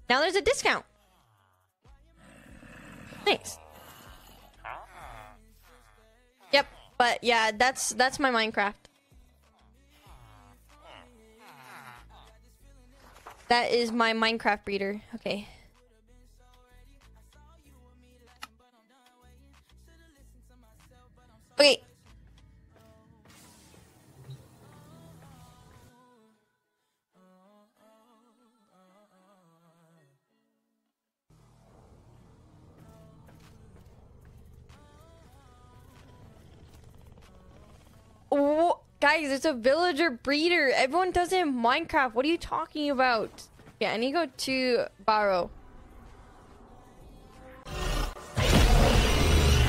Now there's a discount. Nice. Yep, but yeah, that's my Minecraft. That is my Minecraft breeder. Okay. Okay. Oh, guys, it's a villager breeder. Everyone does it in Minecraft. What are you talking about? Yeah, I need to go to Barrow.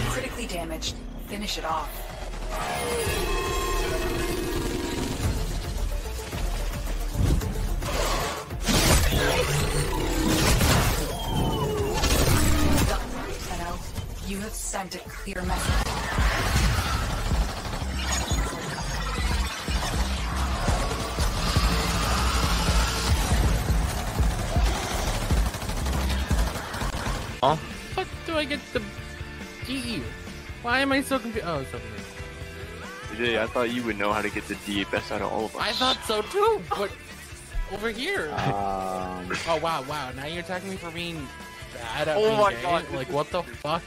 Critically damaged. Finish it off. You have sent a clear message. Huh? What do I get the D? Why am I so confused? Oh, so confused. Jay, I thought you would know how to get the D best out of all of us. I thought so too, but over here. Oh wow, now you're attacking me for being bad at being my gay? God. Like what the fuck?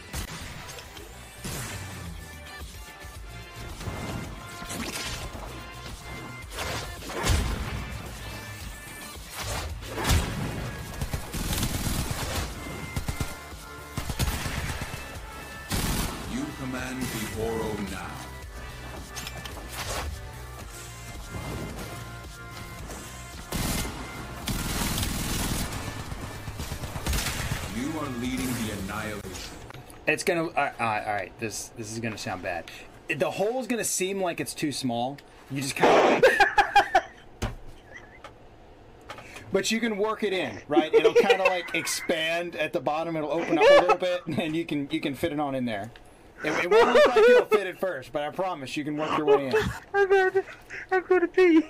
You command the Oro now. You are leading the annihilation. It's gonna. All right. This is gonna sound bad. The hole's gonna seem like it's too small. You just kind of like. But you can work it in, right? It'll kind of like expand at the bottom. It'll open up a little bit, and you can fit it on in there. It won't look like it'll fit at first, but I promise you can work your way in. I'm going to pee.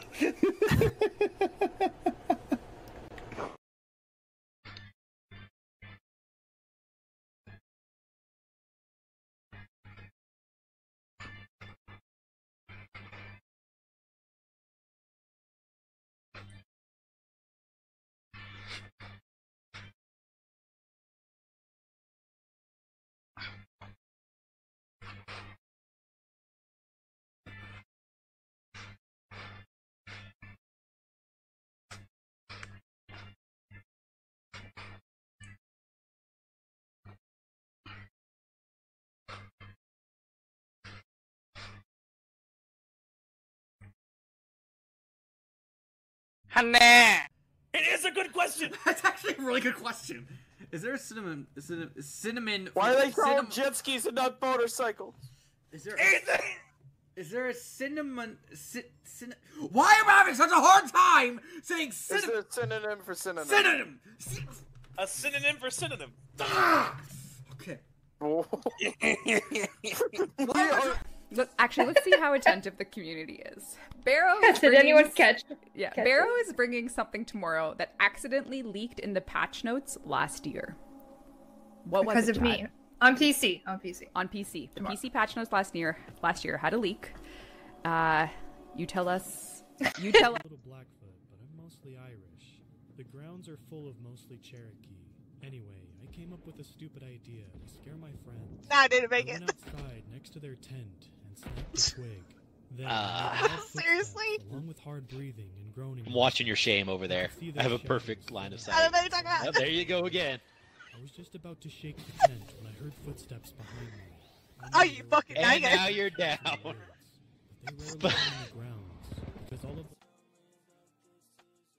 Hannah! It is a good question. That's actually a really good question. Is there a cinnamon? Why are they throwing jet skis and not motorcycles? Is there? Is there a cinnamon? Why am I having such a hard time saying cinnamon? Is there a synonym for synonym? Synonym. A synonym for synonym. Okay. Look, actually, let's see how attentive the community is. Barrow is Did anyone catch? Yeah, catch Barrow it? is bringing something tomorrow that accidentally leaked in the patch notes last year. What was Because it, of me. Chad? On PC. On PC. On PC. The Tomorrow. PC patch notes last year had a leak. You tell us. You tell us. Little Blackfoot, but I'm mostly Irish. The grounds are full of mostly Cherokee. Anyway, I came up with a stupid idea to scare my friends. Nah, I didn't make I it. went outside next to their tent and snapped a twig. Then I heard loud Seriously? footsteps, along with hard breathing and groaning. I'm watching your shame over there. see I their have a shadows perfect line of I sight. don't know what you're talking about. Oh, there you go again. I was just about to shake the tent when I heard footsteps behind me. Oh, you fucking And nugget. now you're down. But they rarely come on the grounds because all of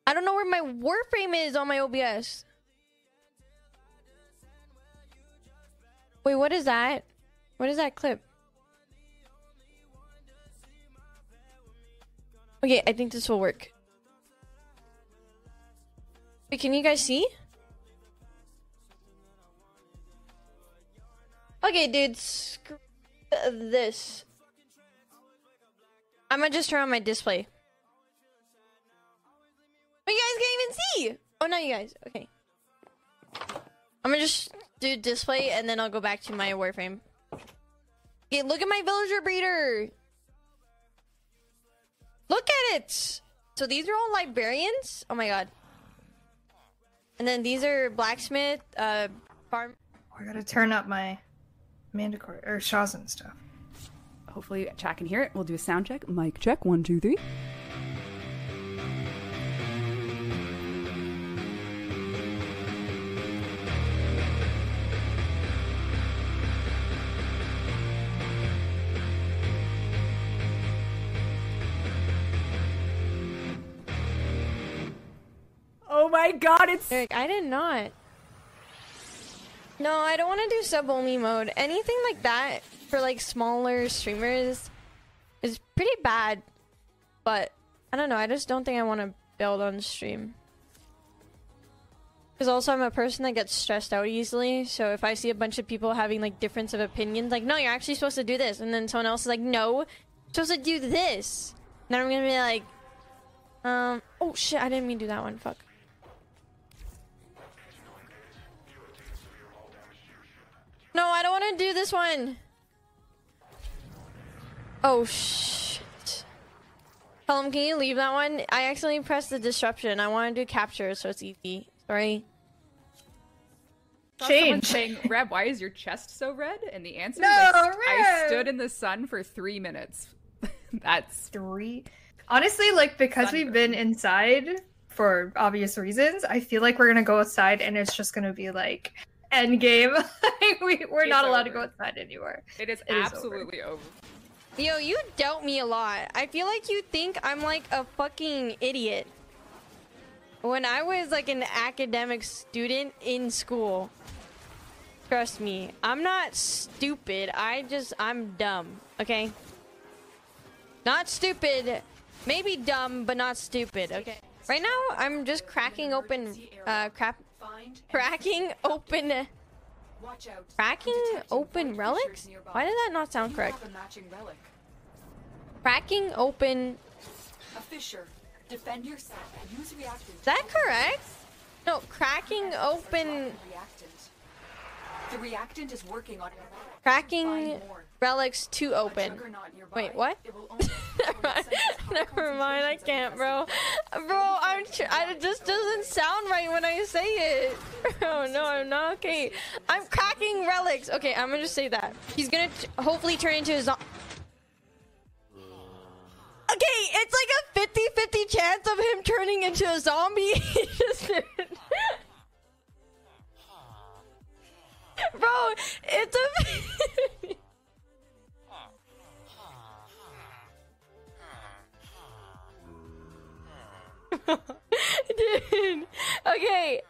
I don't know where my Warframe is on my OBS. Wait, what is that? What is that clip? Okay, I think this will work. Wait, can you guys see? Okay, dude, screw this. I'm gonna just turn on my display. But you guys can't even see! Oh, no, you guys. Okay. I'm gonna just do display, and then I'll go back to my Warframe. Okay, look at my villager breeder! Look at it! So these are all librarians? Oh my god. And then these are blacksmith, farm... I gotta turn up my Manticore, or Shazam stuff. Hopefully chat can hear it. We'll do a sound check. Mic check. 1, 2, 3. Oh my god, it's... Eric, I did not. No, I don't want to do sub-only mode. Anything like that for like smaller streamers is pretty bad. But I don't know, I just don't think I want to build on stream. Because also I'm a person that gets stressed out easily. So if I see a bunch of people having like difference of opinions, like, no, you're actually supposed to do this. And then someone else is like, no, you're supposed to do this. And then I'm going to be like, oh shit, I didn't mean to do that one, fuck. No, I don't want to do this one. Oh, shit. Tell him, can you leave that one? I accidentally pressed the disruption. I want to do capture, so it's easy. Sorry. Change. Saying, Reb, why is your chest so red? And the answer is Reb! I stood in the sun for 3 minutes. That's 3. Honestly, like, because we've been inside for obvious reasons, I feel like we're gonna go outside and it's just gonna be like end game. We're not allowed to go outside anymore. It is absolutely over. Yo, you doubt me a lot. I feel like you think I'm like a fucking idiot. When I was like an academic student in school, trust me, I'm not stupid. I'm dumb, okay? Not stupid. Maybe dumb, but not stupid, okay? Right now, I'm just cracking open, cracking open relics? Why did that not sound correct? Cracking open... A fissure. Defend yourself and use reactant. Is that correct? No, cracking open... The reactant is working on your cracking relics to open. Wait, what? Never mind, I can't, bro. Bro, it just doesn't sound right when I say it. Oh no, I'm not okay. I'm cracking relics. Okay, I'm gonna just say that. He's gonna hopefully turn into a zombie. Okay, it's like a 50-50 chance of him turning into a zombie. He just did. Bro, it's a... Dude. Okay.